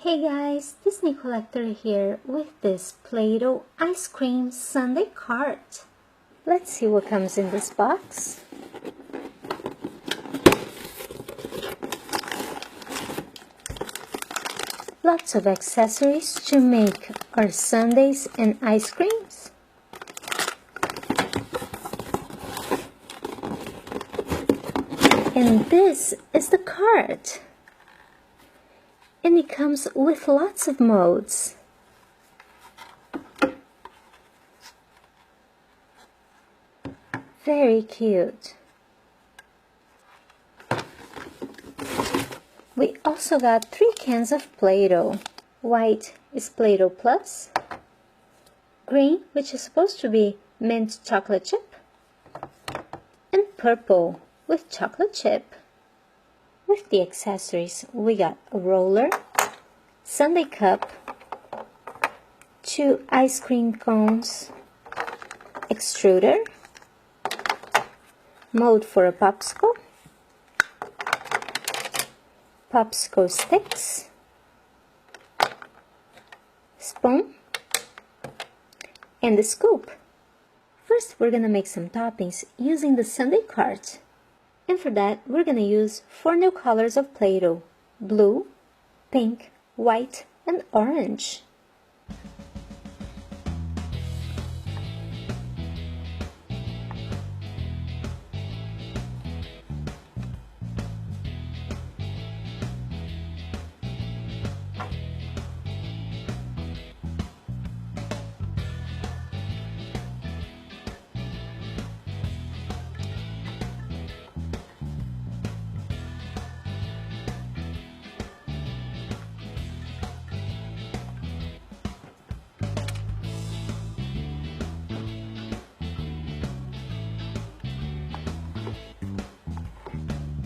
Hey guys, Disney Collector here with this Play-Doh ice cream sundae cart. Let's see what comes in this box. Lots of accessories to make our sundaes and ice creams. And this is the cart. And it comes with lots of modes. Very cute. We also got 3 cans of Play-Doh. White is Play-Doh Plus. Green, which is supposed to be mint chocolate chip. And purple with chocolate chip. With the accessories, we got a roller, sundae cup, 2 ice cream cones, extruder, mold for a popsicle, popsicle sticks, spoon, and the scoop. First, we're gonna make some toppings using the sundae cart. And for that, we're going to use 4 new colors of Play-Doh: blue, pink, white, and orange.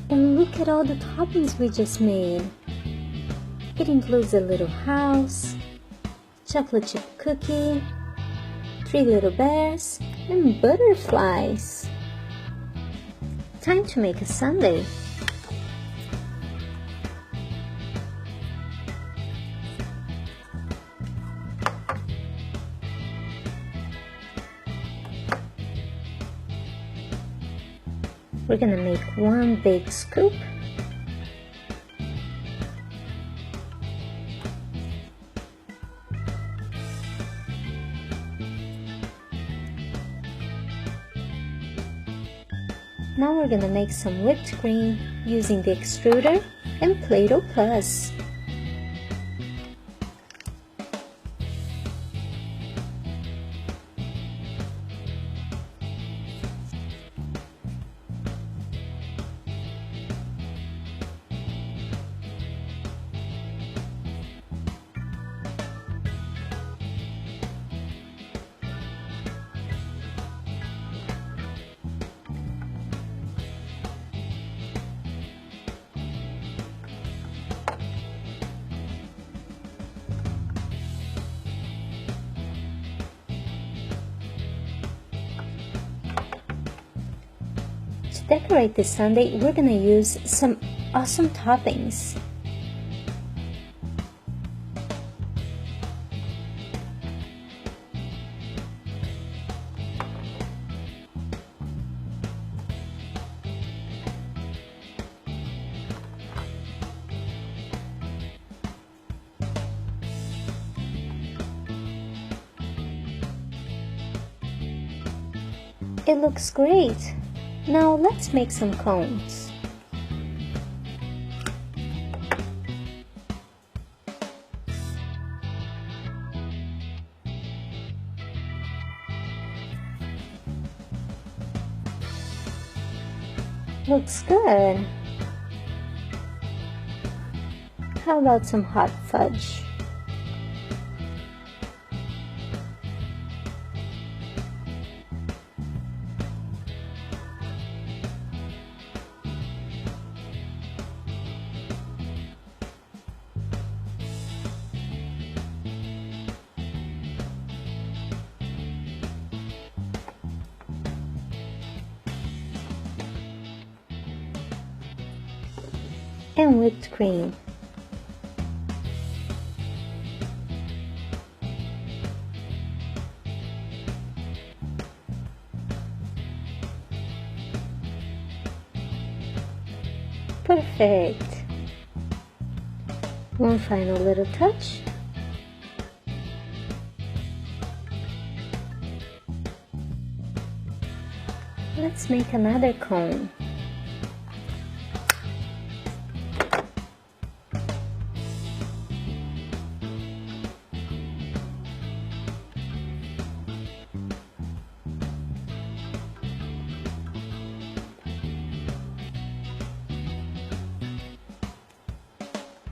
And look at all the toppings we just made. It includes a little house, chocolate chip cookie, 3 little bears, and butterflies. Time to make a sundae. We're gonna make 1 big scoop. Now we're gonna make some whipped cream using the extruder and Play-Doh Plus. To decorate this sundae, we're gonna use some awesome toppings. It looks great! Now let's make some cones. Looks good! How about some hot fudge? And whipped cream. Perfect! One final little touch. Let's make another cone.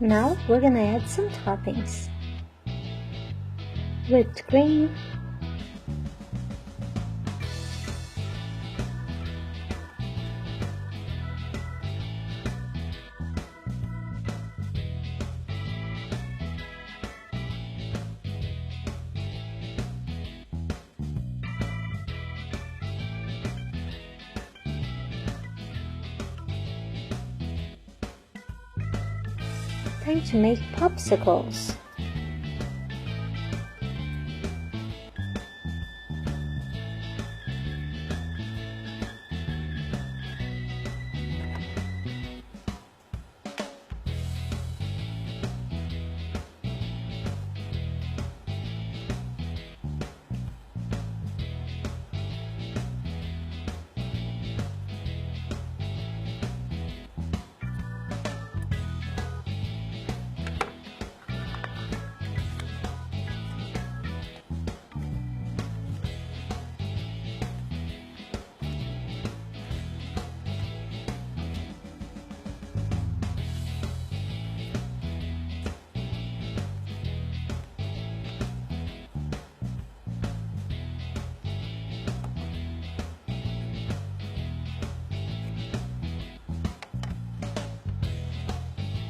Now we're gonna add some toppings. Whipped cream, time to make popsicles.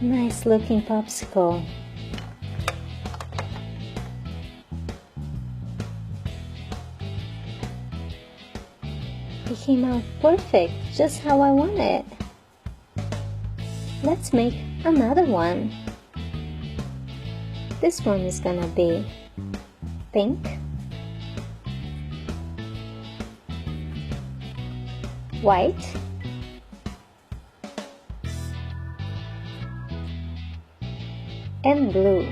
Nice looking popsicle. It came out perfect, just how I want it. Let's make another one. This one is gonna be pink, white, and blue.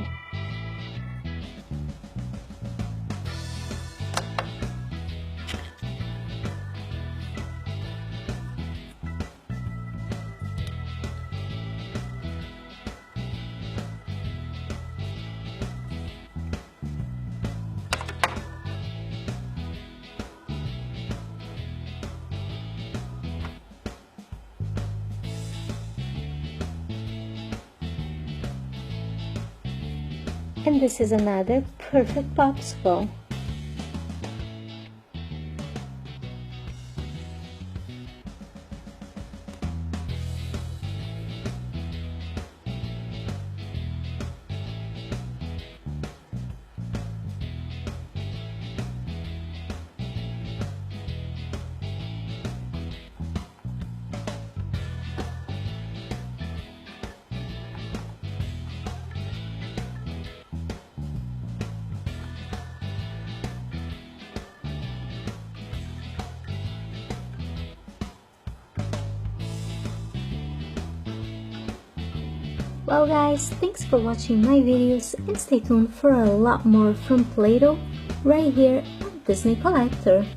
And this is another perfect popsicle. Well guys, thanks for watching my videos and stay tuned for a lot more from Play-Doh right here on Disney Collector.